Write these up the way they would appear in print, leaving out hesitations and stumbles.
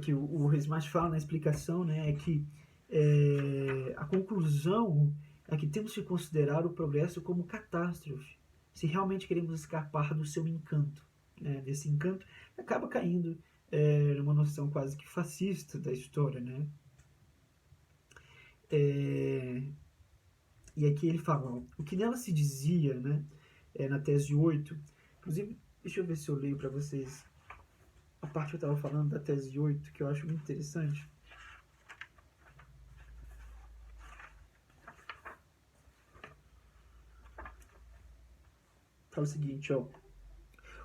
que o Reis Mach fala na explicação, né, é que a conclusão é que temos que considerar o progresso como catástrofe, se realmente queremos escapar do seu encanto, né, desse encanto acaba caindo numa noção quase que fascista da história, né? E aqui ele fala, ó, o que nela se dizia, né, na tese 8, inclusive, deixa eu ver se eu leio para vocês a parte que eu estava falando da tese 8, que eu acho muito interessante. Fala o seguinte, ó.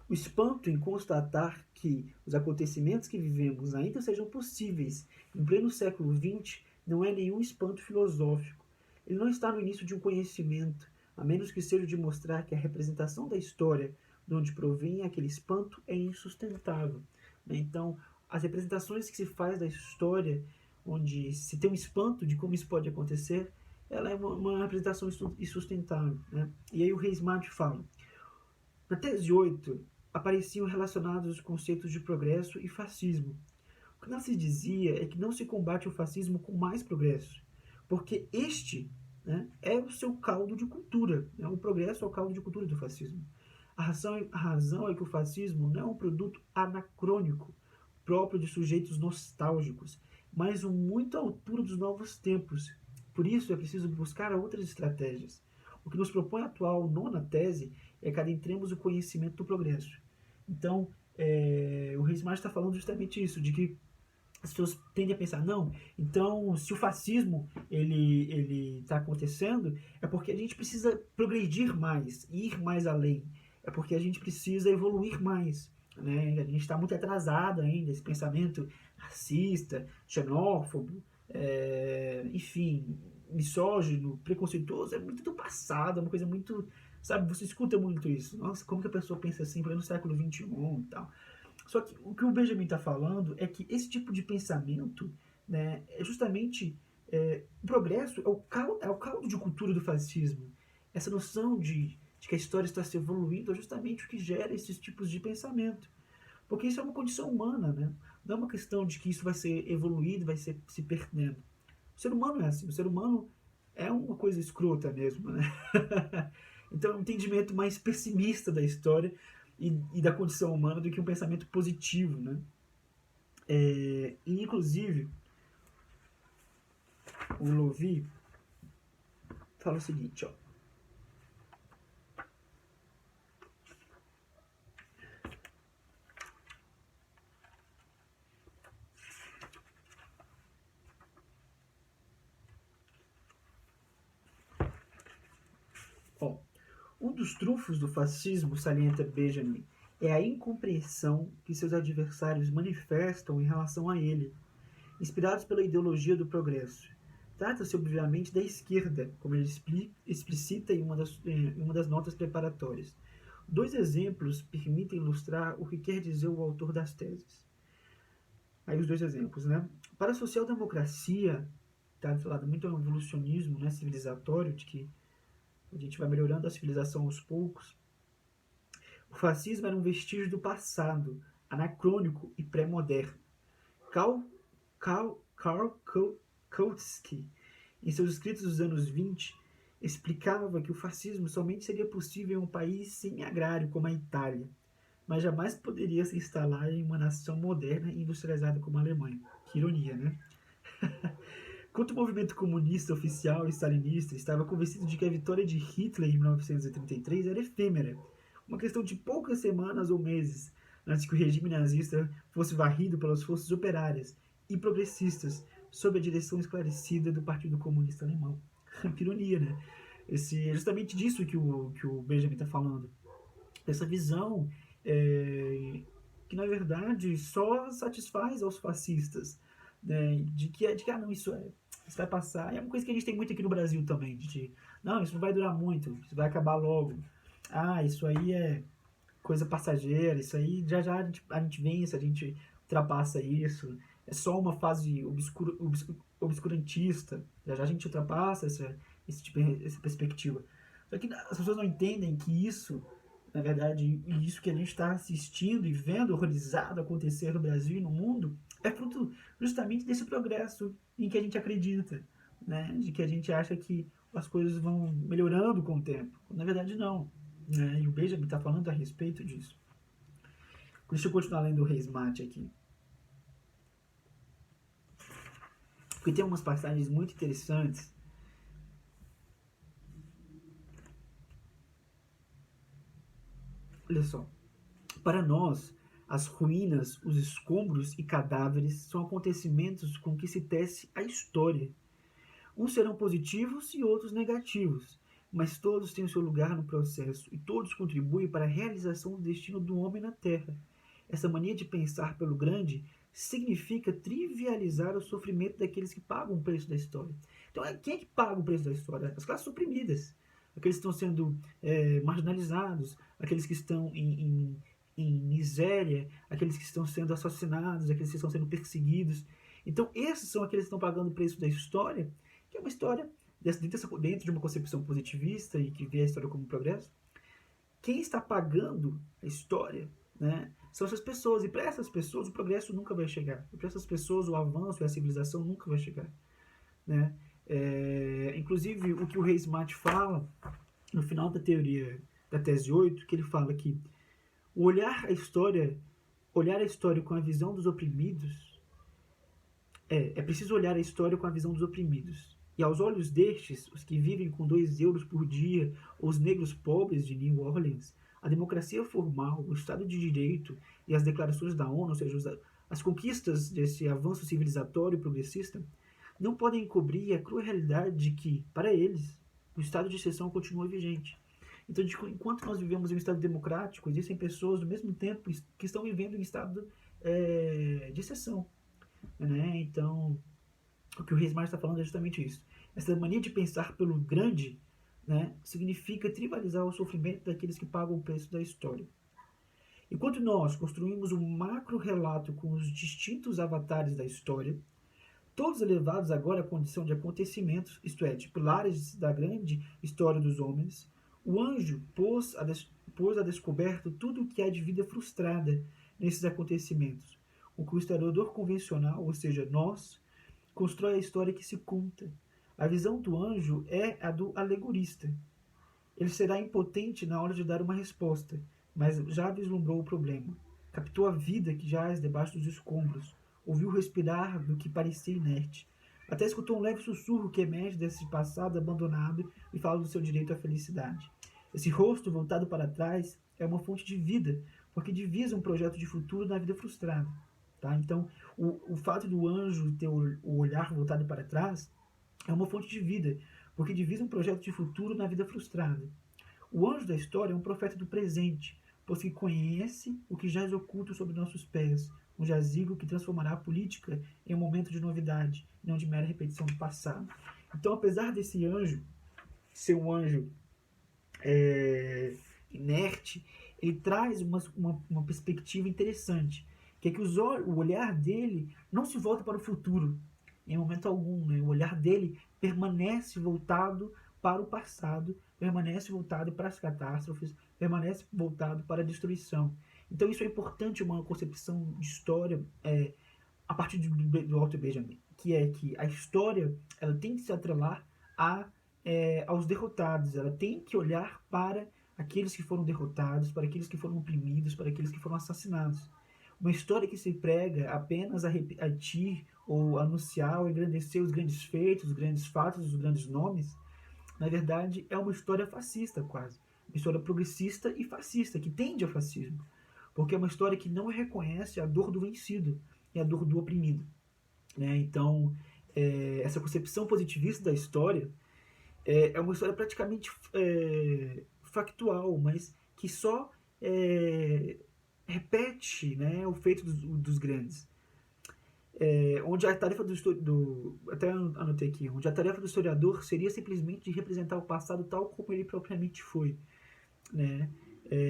O espanto em constatar que os acontecimentos que vivemos ainda sejam possíveis em pleno século XX não é nenhum espanto filosófico. Ele não está no início de um conhecimento, a menos que seja de mostrar que a representação da história de onde provém aquele espanto é insustentável. Então, as representações que se faz da história, onde se tem um espanto de como isso pode acontecer, ela é uma representação insustentável. Né? E aí o Reis Mach fala, na tese 8, apareciam relacionados os conceitos de progresso e fascismo. O que não se dizia é que não se combate o fascismo com mais progresso, porque este, né, é o seu caldo de cultura. Né? O progresso é o caldo de cultura do fascismo. A razão é que o fascismo não é um produto anacrônico, próprio de sujeitos nostálgicos, mas um muito à altura dos novos tempos. Por isso é preciso buscar outras estratégias. O que nos propõe a atual nona tese é que adentremos o conhecimento do progresso. Então, o Reis Mach está falando justamente isso, de que as pessoas tendem a pensar, não, então se o fascismo ele está acontecendo, é porque a gente precisa progredir mais, ir mais além, é porque a gente precisa evoluir mais. Né? A gente está muito atrasado ainda, esse pensamento racista, xenófobo, enfim, misógino, preconceituoso, é muito do passado, é uma coisa muito, sabe, você escuta muito isso, nossa, como que a pessoa pensa assim, no século XXI e tal. Só que o que o Benjamin está falando é que esse tipo de pensamento, né, é justamente o progresso, é o caldo de cultura do fascismo. Essa noção de que a história está se evoluindo é justamente o que gera esses tipos de pensamento. Porque isso é uma condição humana, né? Não é uma questão de que isso vai ser evoluído, vai ser se perdendo. O ser humano é assim, o ser humano é uma coisa escrota mesmo, né? Então é um entendimento mais pessimista da história e da condição humana do que um pensamento positivo, né? E inclusive o Lovi fala o seguinte, ó. Ó, um dos trunfos do fascismo, salienta Benjamin, é a incompreensão que seus adversários manifestam em relação a ele, inspirados pela ideologia do progresso. Trata-se, obviamente, da esquerda, como ele explicita em uma das notas preparatórias. Dois exemplos permitem ilustrar o que quer dizer o autor das teses. Aí os dois exemplos, né? Para a social-democracia, está falado muito ao evolucionismo, né, civilizatório, de que a gente vai melhorando a civilização aos poucos. O fascismo era um vestígio do passado, anacrônico e pré-moderno. Karl Kautsky, em seus escritos dos anos 20, explicava que o fascismo somente seria possível em um país semi-agrário como a Itália, mas jamais poderia se instalar em uma nação moderna e industrializada como a Alemanha. Que ironia, né? Quanto o movimento comunista oficial e stalinista estava convencido de que a vitória de Hitler em 1933 era efêmera, uma questão de poucas semanas ou meses, antes que o regime nazista fosse varrido pelas forças operárias e progressistas sob a direção esclarecida do Partido Comunista Alemão. Que ironia, né? É justamente disso que o Benjamin está falando. Essa visão que, na verdade, só satisfaz aos fascistas. Né? De que não, isso vai passar. É uma coisa que a gente tem muito aqui no Brasil também. Não, isso não vai durar muito, isso vai acabar logo. Ah, isso aí é coisa passageira, isso aí já a gente vence, a gente ultrapassa isso, é só uma fase obscurantista, já a gente ultrapassa essa perspectiva. Só que as pessoas não entendem que isso, na verdade, isso que a gente está assistindo e vendo horrorizado acontecer no Brasil e no mundo, é fruto justamente desse progresso em que a gente acredita, né? De que a gente acha que as coisas vão melhorando com o tempo. Na verdade, não. Né? E o Benjamin está falando a respeito disso. Deixa eu continuar lendo o Reis Mate aqui. Porque tem umas passagens muito interessantes. Olha só. Para nós, as ruínas, os escombros e cadáveres são acontecimentos com que se tece a história. Uns serão positivos e outros negativos, mas todos têm o seu lugar no processo e todos contribuem para a realização do destino do homem na Terra. Essa mania de pensar pelo grande significa trivializar o sofrimento daqueles que pagam o preço da história. Então, quem é que paga o preço da história? As classes oprimidas, aqueles que estão sendo marginalizados, aqueles que estão em miséria, aqueles que estão sendo assassinados, aqueles que estão sendo perseguidos. Então, esses são aqueles que estão pagando o preço da história, que é uma história dentro de uma concepção positivista e que vê a história como progresso. Quem está pagando a história, né, são essas pessoas, e para essas pessoas o progresso nunca vai chegar, para essas pessoas o avanço e a civilização nunca vai chegar, né? Inclusive o que o Reis Mate fala no final da teoria da tese 8, que ele fala que o olhar a história com a visão dos oprimidos, é preciso olhar a história com a visão dos oprimidos. E aos olhos destes, os que vivem com 2 euros por dia, ou os negros pobres de New Orleans, a democracia formal, o Estado de Direito e as declarações da ONU, ou seja, as conquistas desse avanço civilizatório e progressista, não podem encobrir a cruel realidade de que, para eles, o estado de exceção continua vigente. Então, enquanto nós vivemos em um estado democrático, existem pessoas do mesmo tempo que estão vivendo em estado de exceção. Né? Então, o que o Reis Mate está falando é justamente isso. Essa mania de pensar pelo grande, né, significa tribalizar o sofrimento daqueles que pagam o preço da história. Enquanto nós construímos um macro relato com os distintos avatares da história, todos elevados agora à condição de acontecimentos, isto é, de pilares da grande história dos homens, o anjo pôs a descoberto tudo o que há de vida frustrada nesses acontecimentos. O que o historiador convencional, ou seja, nós, constrói a história que se conta. A visão do anjo é a do alegorista. Ele será impotente na hora de dar uma resposta, mas já vislumbrou o problema. Captou a vida que jaz debaixo dos escombros. Ouviu respirar do que parecia inerte. Até escutou um leve sussurro que emerge desse passado abandonado e fala do seu direito à felicidade. Esse rosto voltado para trás é uma fonte de vida, porque divisa um projeto de futuro na vida frustrada. Tá? Então, o fato do anjo ter o olhar voltado para trás é uma fonte de vida, porque divisa um projeto de futuro na vida frustrada. O anjo da história é um profeta do presente, pois que conhece o que jaz oculto sob nossos pés, um jazigo que transformará a política em um momento de novidade, não de mera repetição do passado. Então, apesar desse anjo ser um anjo inerte, ele traz uma perspectiva interessante, que é que o olhar dele não se volta para o futuro, em momento algum. Né? O olhar dele permanece voltado para o passado, permanece voltado para as catástrofes, permanece voltado para a destruição. Então isso é importante, uma concepção de história a partir do Walter Benjamin, que é que a história ela tem que se atrelar aos derrotados, ela tem que olhar para aqueles que foram derrotados, para aqueles que foram oprimidos, para aqueles que foram assassinados. Uma história que se prega apenas a repetir ou anunciar ou engrandecer os grandes feitos, os grandes fatos, os grandes nomes, na verdade é uma história fascista quase. Uma história progressista e fascista, que tende ao fascismo. Porque é uma história que não reconhece a dor do vencido e a dor do oprimido. Né? Então, essa concepção positivista da história é uma história praticamente factual, mas que só repete, né, o feito dos grandes. Onde a tarefa até anotei aqui, onde a tarefa do historiador seria simplesmente de representar o passado tal como ele propriamente foi, né?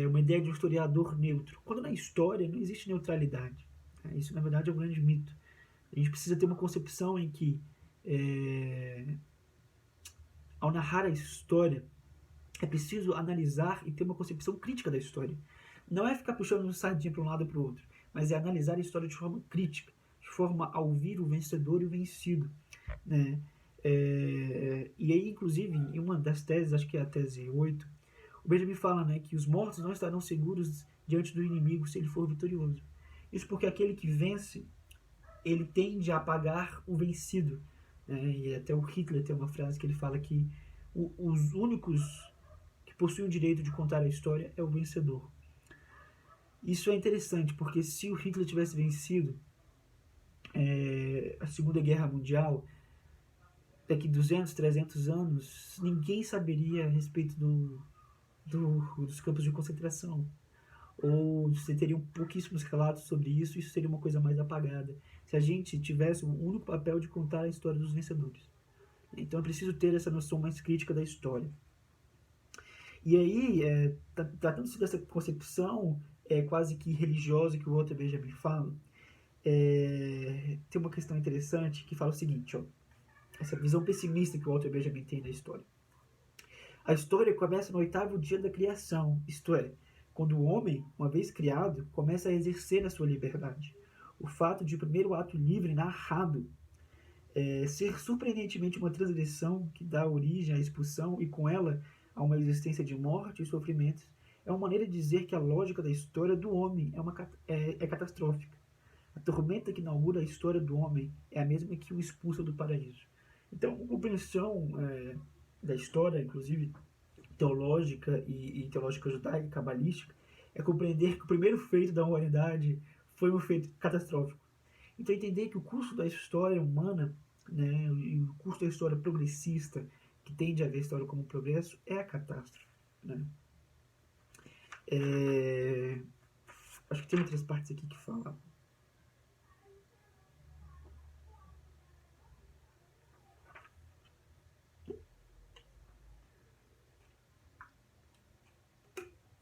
Uma ideia de um historiador neutro, quando na história não existe neutralidade. Né? Isso na verdade é um grande mito. A gente precisa ter uma concepção em que ao narrar a história é preciso analisar e ter uma concepção crítica da história. Não é ficar puxando sardinha para um lado ou para o outro, mas é analisar a história de forma crítica, de forma a ouvir o vencedor e o vencido, né? E aí, inclusive, em uma das teses, acho que é a tese 8, o Benjamin fala, né, que os mortos não estarão seguros diante do inimigo se ele for vitorioso. Isso porque aquele que vence, ele tende a apagar o vencido, né? E até o Hitler tem uma frase que ele fala que os únicos que possuem o direito de contar a história é o vencedor. Isso é interessante, porque se o Hitler tivesse vencido a Segunda Guerra Mundial, daqui 200, 300 anos, ninguém saberia a respeito dos campos de concentração. Ou você teria pouquíssimos relatos sobre isso, isso seria uma coisa mais apagada. Se a gente tivesse o único papel de contar a história dos vencedores. Então é preciso ter essa noção mais crítica da história. E aí, tratando-se dessa concepção quase que religiosa que o Walter Benjamin fala, tem uma questão interessante que fala o seguinte, ó, essa visão pessimista que o Walter Benjamin tem da história. A história começa no 8º dia da criação, isto é, quando o homem, uma vez criado, começa a exercer a sua liberdade. O fato de o primeiro ato livre narrado ser surpreendentemente uma transgressão que dá origem à expulsão e com ela a uma existência de morte e sofrimentos, é uma maneira de dizer que a lógica da história do homem é catastrófica. A tormenta que inaugura a história do homem é a mesma que o expulsa do paraíso. Então, a compreensão da história, inclusive teológica e teológica judaica, cabalística, é compreender que o primeiro feito da humanidade foi um feito catastrófico. Então, entender que o curso da história humana, né, e o curso da história progressista, que tende a ver a história como progresso, é a catástrofe. Né? Acho que tem outras partes aqui que falam.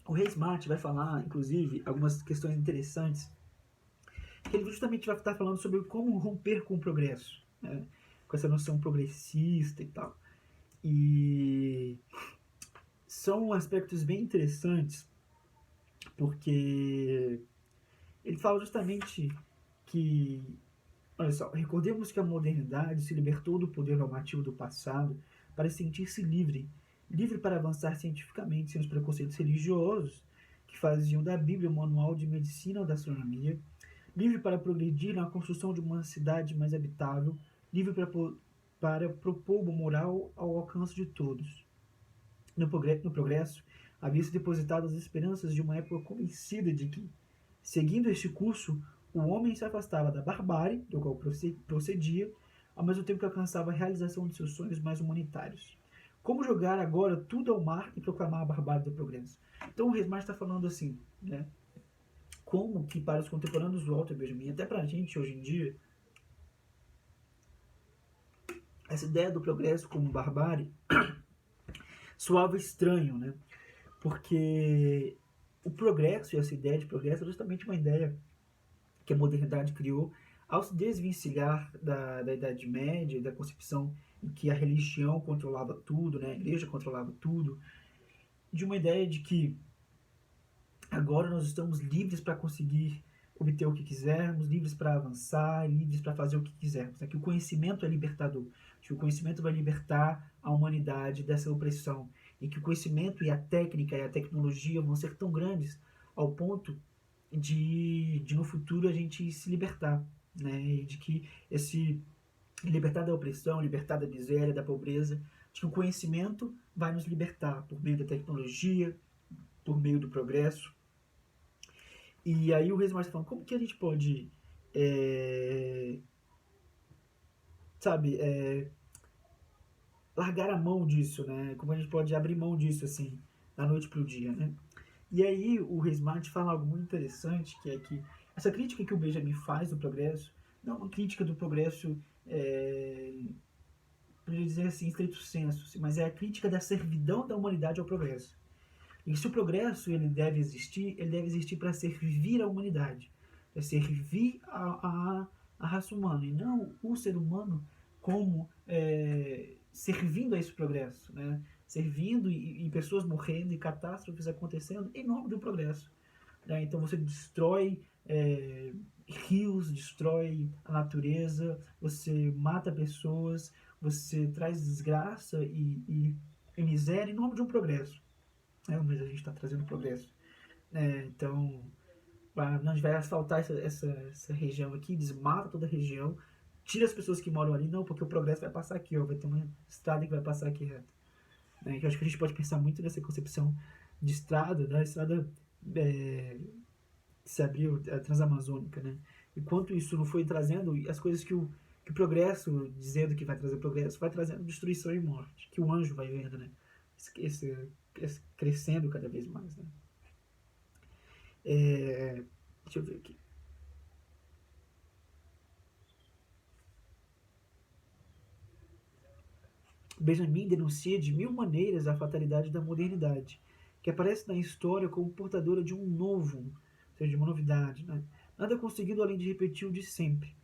O Rei Smart vai falar, inclusive, algumas questões interessantes, que ele justamente vai estar falando sobre como romper com o progresso, né? Com essa noção progressista e tal. E são aspectos bem interessantes, porque ele fala justamente que, olha só, recordemos que a modernidade se libertou do poder normativo do passado para sentir-se livre, livre para avançar cientificamente sem os preconceitos religiosos que faziam da Bíblia um manual de medicina ou da astronomia, livre para progredir na construção de uma cidade mais habitável, livre para propor uma moral ao alcance de todos. No progresso, havia-se depositado as esperanças de uma época convencida de que, seguindo este curso, o homem se afastava da barbárie, do qual procedia, ao mesmo tempo que alcançava a realização de seus sonhos mais humanitários. Como jogar agora tudo ao mar e proclamar a barbárie do progresso? Então o Resmar está falando assim, né? Como que para os contemporâneos do Walter Benjamin, até para a gente hoje em dia, essa ideia do progresso como barbárie soava estranho, né? Porque o progresso e essa ideia de progresso é justamente uma ideia que a modernidade criou ao se desvencilhar da Idade Média, da concepção em que a religião controlava tudo, né? A igreja controlava tudo, de uma ideia de que agora nós estamos livres para conseguir obter o que quisermos, livres para avançar, livres para fazer o que quisermos. Né? Que o conhecimento é libertador, que o conhecimento vai libertar a humanidade dessa opressão, e que o conhecimento e a técnica e a tecnologia vão ser tão grandes ao ponto de no futuro a gente se libertar, né? E de que esse libertar da opressão, libertar da miséria, da pobreza, de que o conhecimento vai nos libertar por meio da tecnologia, por meio do progresso. E aí o Reis Márcio falando, como que a gente pode, largar a mão disso, né? Como a gente pode abrir mão disso, assim, da noite pro dia, né? E aí o Reis Márcio fala algo muito interessante, que é que essa crítica que o Benjamin faz do progresso, não é uma crítica do progresso, para dizer assim, em estrito senso, mas é a crítica da servidão da humanidade ao progresso. E se o progresso ele deve existir para servir a humanidade, para servir a raça humana, e não o ser humano como servindo a esse progresso, né? Servindo e pessoas morrendo e catástrofes acontecendo em nome do progresso. Né? Então você destrói rios, destrói a natureza, você mata pessoas, você traz desgraça e miséria em nome de um progresso. Mas a gente está trazendo progresso. Então, a gente vai asfaltar essa região aqui, desmata toda a região, tira as pessoas que moram ali, não, porque o progresso vai passar aqui, ó, vai ter uma estrada que vai passar aqui reto. Eu acho que a gente pode pensar muito nessa concepção de estrada, da estrada que se abriu, a transamazônica, né? Enquanto isso não foi trazendo as coisas que o progresso, dizendo que vai trazer progresso, vai trazendo destruição e morte, que o anjo vai vendo, né? Esse crescendo cada vez mais, né? Deixa eu ver aqui. Benjamin denuncia de mil maneiras a fatalidade da modernidade, que aparece na história como portadora de um novo, ou seja, de uma novidade, né? Nada conseguido além de repetir o de sempre.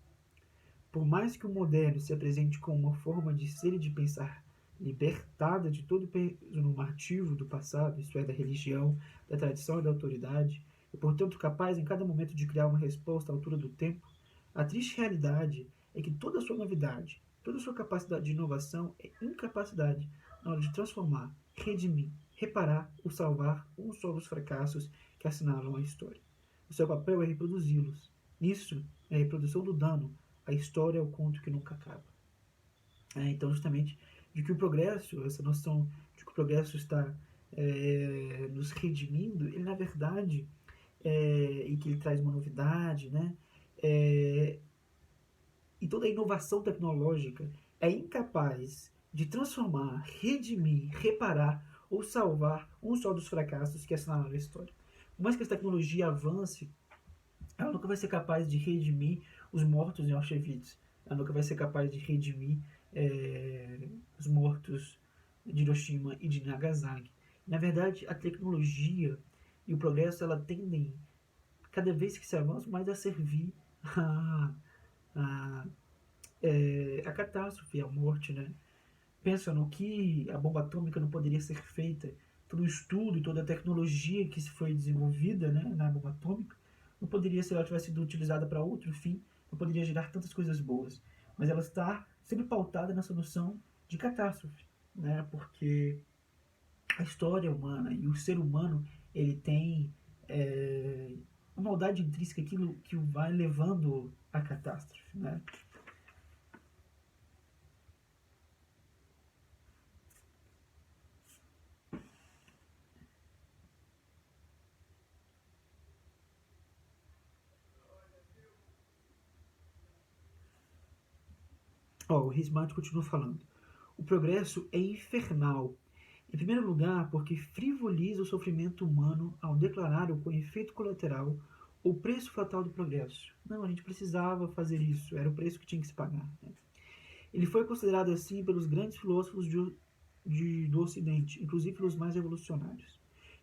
Por mais que o moderno se apresente como uma forma de ser e de pensar libertada de todo o peso normativo do passado, isto é, da religião, da tradição e da autoridade, e portanto capaz em cada momento de criar uma resposta à altura do tempo, a triste realidade é que toda a sua novidade, toda a sua capacidade de inovação é incapacidade na hora de transformar, redimir, reparar ou salvar um só dos fracassos que assinalam a história. O seu papel é reproduzi-los. Isso é a reprodução do dano. A história é o conto que nunca acaba. Então, justamente, de que o progresso, essa noção de que o progresso está nos redimindo, ele, na verdade, e que ele traz uma novidade, né? E toda a inovação tecnológica é incapaz de transformar, redimir, reparar ou salvar um só dos fracassos que assinalam a história. Por mais que a tecnologia avance, ela nunca vai ser capaz de redimir os mortos em Auschwitz. Ela nunca vai ser capaz de redimir os mortos de Hiroshima e de Nagasaki. Na verdade, a tecnologia e o progresso ela tendem, cada vez que se avança, mais a servir a, a catástrofe, a morte, né? Pensa no que a bomba atômica não poderia ser feita, todo o estudo e toda a tecnologia que se foi desenvolvida, né, na bomba atômica, não poderia, se ela tivesse sido utilizada para outro fim, não poderia gerar tantas coisas boas. Mas ela está sempre pautada nessa noção de catástrofe, né? Porque a história humana e o ser humano, ele tem uma maldade intrínseca, aquilo que o vai levando à catástrofe, né? O Rismart continua falando. O progresso é infernal. Em primeiro lugar, porque frivoliza o sofrimento humano ao declarar-o com efeito colateral o preço fatal do progresso. Não, a gente precisava fazer isso, era o preço que tinha que se pagar. Né? Ele foi considerado assim pelos grandes filósofos do Ocidente, inclusive pelos mais revolucionários.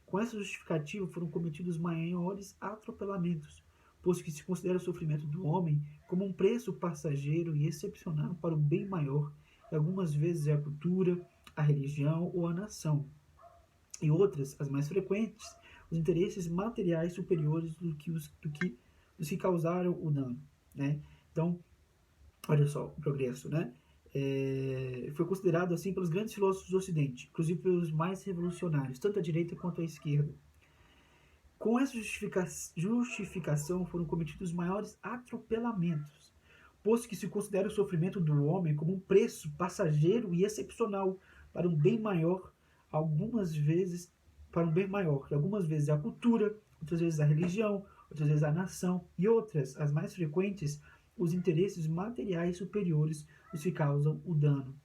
Com essa justificativa foram cometidos maiores atropelamentos, pois que se considera o sofrimento do homem como um preço passageiro e excepcional para o bem maior, que algumas vezes é a cultura, a religião ou a nação, e outras, as mais frequentes, os interesses materiais superiores dos que causaram o dano. Né? Então, olha só o progresso, né? Foi considerado assim pelos grandes filósofos do Ocidente, inclusive pelos mais revolucionários, tanto à direita quanto à esquerda. Com essa justificação foram cometidos os maiores atropelamentos, posto que se considera o sofrimento do homem como um preço passageiro e excepcional para um bem maior, algumas vezes para um bem maior, que algumas vezes é a cultura, outras vezes a religião, outras vezes a nação e outras, as mais frequentes, os interesses materiais superiores os que causam o dano.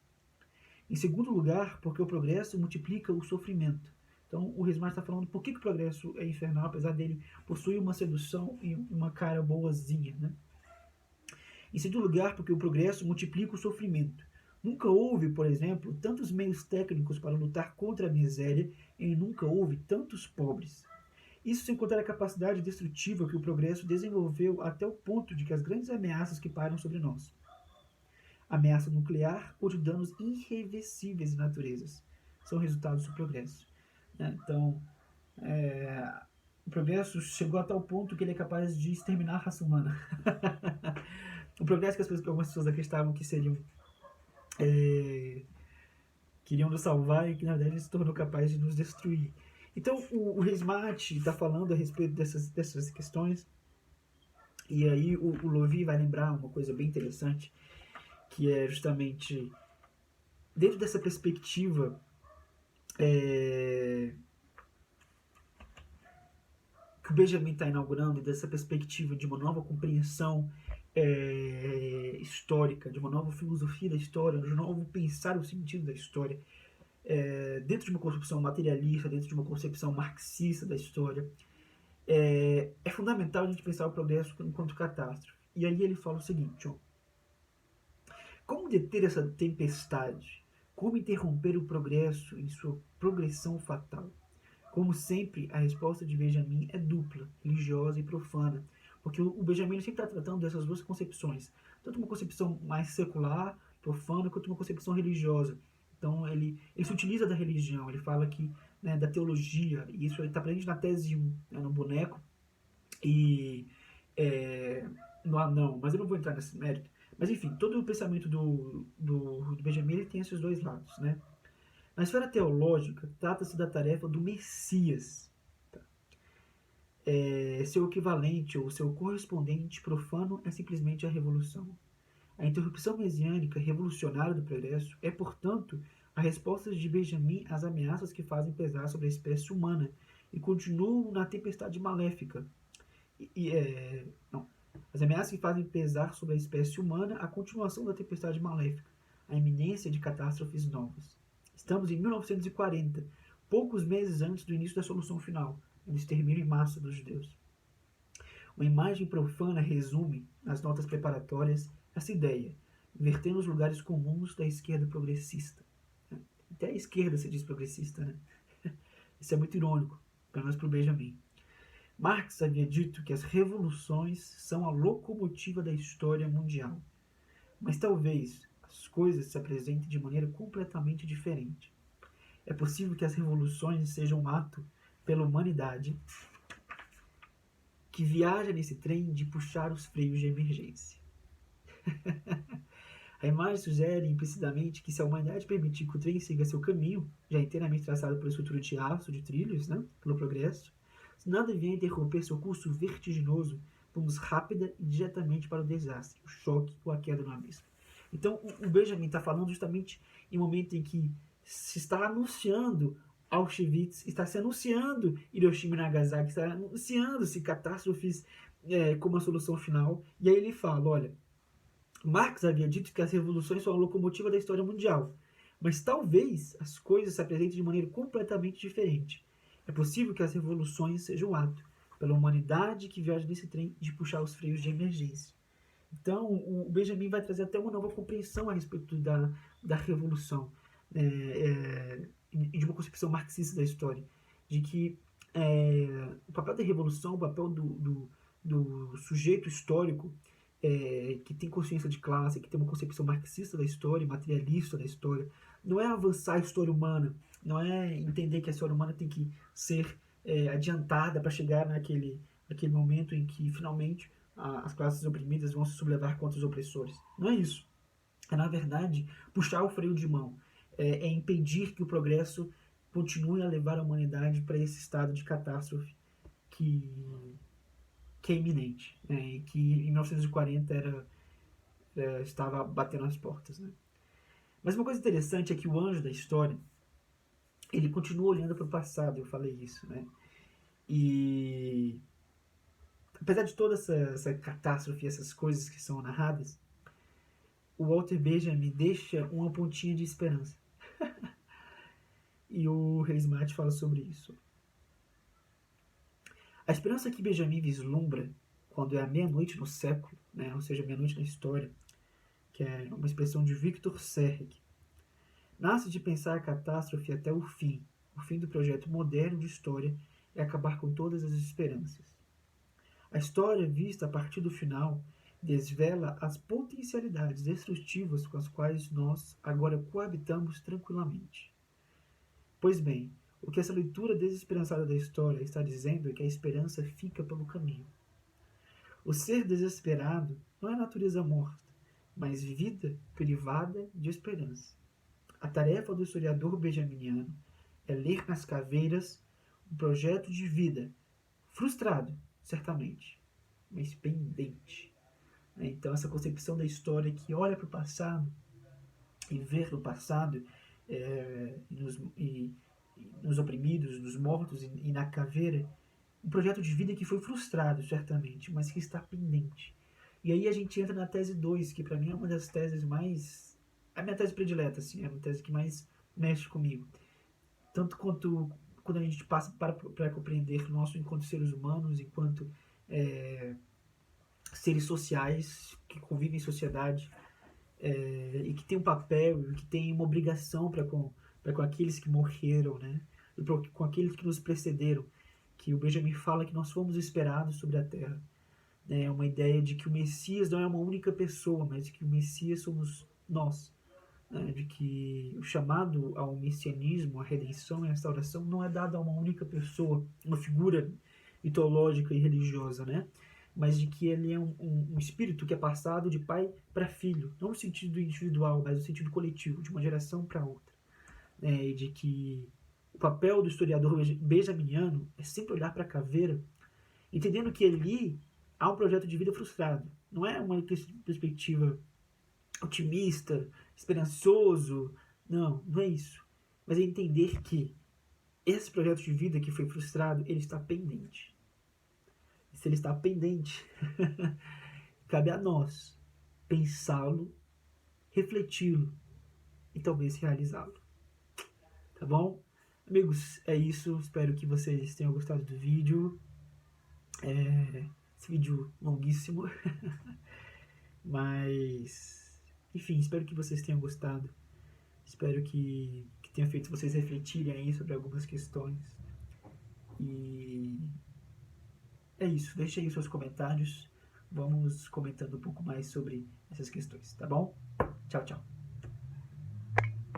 Em segundo lugar, porque o progresso multiplica o sofrimento. Então, o Rismar está falando por que o progresso é infernal, apesar dele possuir uma sedução e uma cara boazinha. Né? Em segundo lugar, porque o progresso multiplica o sofrimento. Nunca houve, por exemplo, tantos meios técnicos para lutar contra a miséria e nunca houve tantos pobres. Isso sem contar a capacidade destrutiva que o progresso desenvolveu até o ponto de que as grandes ameaças que pairam sobre nós, ameaça nuclear ou de danos irreversíveis de naturezas, são resultados do progresso. Então, O progresso chegou a tal ponto que ele é capaz de exterminar a raça humana. O progresso que algumas pessoas acreditavam que seriam queriam nos salvar e que na verdade se tornou capaz de nos destruir. Então o Rei Smart está falando a respeito dessas questões, e aí o Lovi vai lembrar uma coisa bem interessante, que é justamente dentro dessa perspectiva que o Benjamin está inaugurando, dessa perspectiva de uma nova compreensão histórica, de uma nova filosofia da história, de um novo pensar o sentido da história, dentro de uma concepção materialista, dentro de uma concepção marxista da história, é fundamental a gente pensar o progresso enquanto catástrofe. E aí ele fala o seguinte, ó, como deter essa tempestade? Como interromper o progresso em sua progressão fatal? Como sempre, a resposta de Benjamin é dupla, religiosa e profana, porque o Benjamin sempre está tratando dessas duas concepções, tanto uma concepção mais secular, profana, quanto uma concepção religiosa. Então ele se utiliza da religião, ele fala que da teologia, e isso está presente na tese 1, no boneco, e no anão, mas eu não vou entrar nesse mérito. Mas enfim, todo o pensamento do Benjamin ele tem esses dois lados, né? Na esfera teológica, trata-se da tarefa do Messias. Seu equivalente ou seu correspondente profano é simplesmente a revolução. A interrupção messiânica revolucionária do progresso é, portanto, a resposta de Benjamin às ameaças que fazem pesar sobre a espécie humana e continuam na tempestade maléfica. As ameaças que fazem pesar sobre a espécie humana a continuação da tempestade maléfica, a iminência de catástrofes novas. Estamos em 1940, poucos meses antes do início da solução final, do extermínio em massa dos judeus. Uma imagem profana resume, nas notas preparatórias, essa ideia, invertendo os lugares comuns da esquerda progressista. Até a esquerda se diz progressista, né? Isso é muito irônico, pelo menos para o Benjamin. Marx havia dito que as revoluções são a locomotiva da história mundial. Mas talvez as coisas se apresentem de maneira completamente diferente. É possível que as revoluções sejam um ato pela humanidade que viaja nesse trem de puxar os freios de emergência. A imagem sugere implicitamente que se a humanidade permitir que o trem siga seu caminho, já inteiramente traçado pela estrutura de aço, de trilhos, pelo progresso, se nada vier interromper seu curso vertiginoso, vamos rápida e diretamente para o desastre, o choque ou a queda no abismo. Então, o Benjamin está falando justamente em um momento em que se está anunciando Auschwitz, está se anunciando Hiroshima e Nagasaki, está anunciando-se catástrofes como a solução final. E aí ele fala, olha, Marx havia dito que as revoluções são a locomotiva da história mundial, mas talvez as coisas se apresentem de maneira completamente diferente. É possível que as revoluções sejam um ato pela humanidade que viaja nesse trem de puxar os freios de emergência. Então, o Benjamin vai trazer até uma nova compreensão a respeito da revolução e de uma concepção marxista da história, de que o papel da revolução, o papel do sujeito histórico que tem consciência de classe, que tem uma concepção marxista da história, materialista da história, não é avançar a história humana, não é entender que a história humana tem que ser adiantada para chegar naquele momento em que finalmente as classes oprimidas vão se sublevar contra os opressores. Não é isso. É, na verdade, puxar o freio de mão. É impedir que o progresso continue a levar a humanidade para esse estado de catástrofe que é iminente, né? E que em 1940 estava batendo as portas. Né? Mas uma coisa interessante é que o anjo da história ele continua olhando para o passado, eu falei isso. Né? E apesar de toda essa catástrofe, essas coisas que são narradas, o Walter Benjamin deixa uma pontinha de esperança. E o Rei Smart fala sobre isso. A esperança que Benjamin vislumbra quando é a meia-noite no século, né, ou seja, meia-noite na história, que é uma expressão de Victor Serge, nasce de pensar a catástrofe até o fim do projeto moderno de história é acabar com todas as esperanças. A história, vista a partir do final, desvela as potencialidades destrutivas com as quais nós agora coabitamos tranquilamente. Pois bem, O que essa leitura desesperançada da história está dizendo é que a esperança fica pelo caminho. O ser desesperado não é natureza morta, mas vida privada de esperança. A tarefa do historiador benjaminiano é ler nas caveiras um projeto de vida frustrado, certamente, mas pendente. Então, essa concepção da história que olha para o passado e vê no passado nos oprimidos, nos mortos e na caveira, um projeto de vida que foi frustrado, certamente, mas que está pendente. E aí a gente entra na tese 2, que para mim é uma das teses mais... a minha tese predileta, assim, é uma tese que mais mexe comigo. Tanto quanto quando a gente passa para compreender nosso enquanto seres humanos, enquanto seres sociais que convivem em sociedade, e que tem um papel, e que tem uma obrigação para com aqueles que morreram, né? E com aqueles que nos precederam, que o Benjamin fala que nós fomos esperados sobre a terra. É uma ideia de que o Messias não é uma única pessoa, mas que o Messias somos nós. Né? De que o chamado ao messianismo, a redenção e a restauração não é dado a uma única pessoa, uma figura mitológica e religiosa, né? Mas de que ele é um espírito que é passado de pai para filho, não no sentido individual, mas no sentido coletivo, de uma geração para outra. E de que o papel do historiador benjaminiano é sempre olhar para a caveira, entendendo que ali há um projeto de vida frustrado. Não é uma perspectiva otimista, esperançoso, não é isso. Mas é entender que esse projeto de vida que foi frustrado, ele está pendente. E se ele está pendente, cabe a nós pensá-lo, refleti-lo e talvez realizá-lo. Tá bom? Amigos, é isso. Espero que vocês tenham gostado do vídeo. Esse vídeo longuíssimo. Mas, enfim, espero que vocês tenham gostado. Espero que tenha feito vocês refletirem aí sobre algumas questões. E é isso. Deixe aí os seus comentários. Vamos comentando um pouco mais sobre essas questões, tá bom? Tchau, tchau.